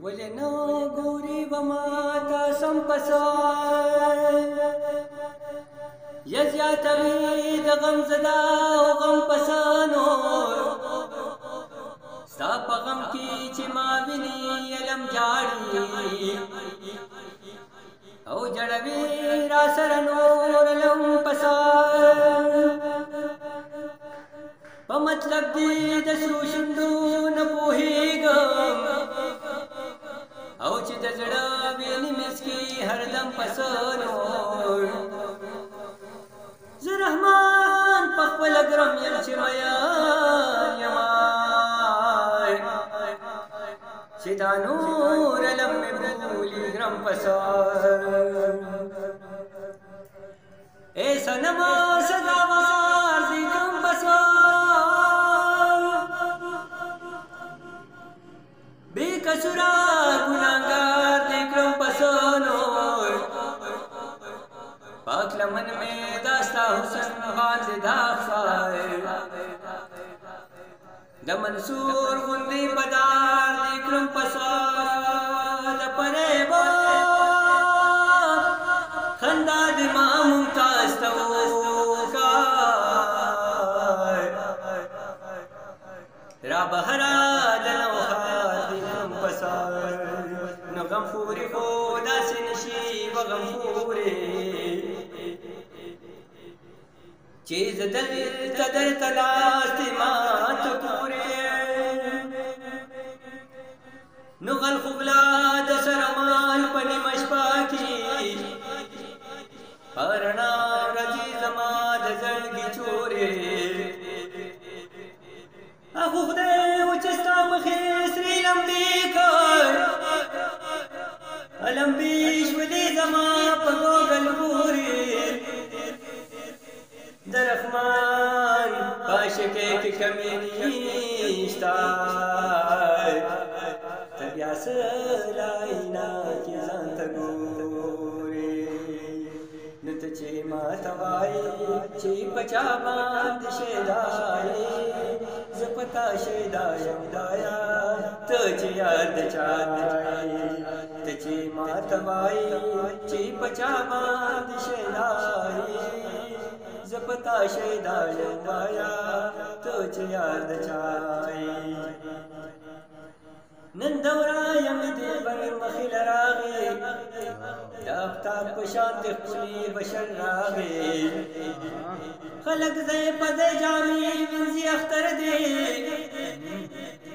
ولنو ګوري وما تا سم پسار یا زیاتوي د غم زدا او غم پسانو ستا په غم کې چې ما ویني علم جاړي او جړوي را سره نور علم پسار په مطلب دې د سرو شندو نه پوهېږم او چې د زړه ویني مسکي هردم پسانو زه رحمان په خپله ګرم یم چې میان یما چې دا نور علم مې بولي ګرم پسار ای صنما سزاوار دې ګرم پسار بے قصورا گناہگار دے کرم پسانو پاک لمن میں داستا حسن باز داخار د منصور غندی بدار دے کرم پسان پرے با خندا دما ممتاز توکار را بہرا نو غمخوری خدا سے نشی و غمخوری چیز دل تدر تلاست مات پوری نو غل خبلا دسر مال پنی مشپا کی پرنا رجی زمان دزرگی چوری اخو خدای وچستا مخیسری لمبی کر لمبی شولی زما پگو گلبوری درخمان پاشکے کی کمی نیشتا تبیاس لائنا کی زانت گوری نت چی ماتوائی چی پچا باند شیدائی زپتا شیدایم دایا تچی یاد چائی تچی ماتوائی چی پچا باند شیدائی زپتا شیدایم دایا تچی یاد چائی نندورا یم دی بر مخیل راغی دافتاب پشان دخلی بشر راغی خلق زی پد جامی منزی اختر دی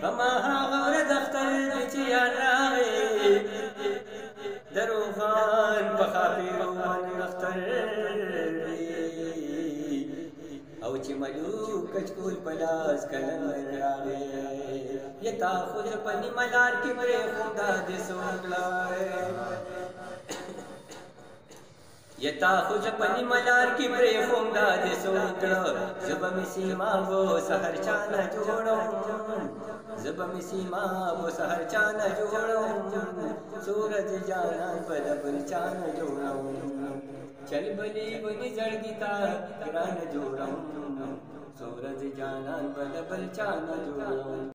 بما ها غورد اختر چی راغی دروغان بخافی روان اختر او چی ملوک کچکول پلاس کلن راغی یتا خود پنی ملار کی برے خوندا دے سوکلائے یتا خود پنی ملار کی برے خوندا دے سوکلو زب مسی ماغو سہر چانا جوڑو زب مسی ماغو سہر چانا جوڑو سورج جانا بدبل چانا جوڑو چل بلی بنی زڑگی تا گران جوڑو سورج جانا بدبل چانا جوڑو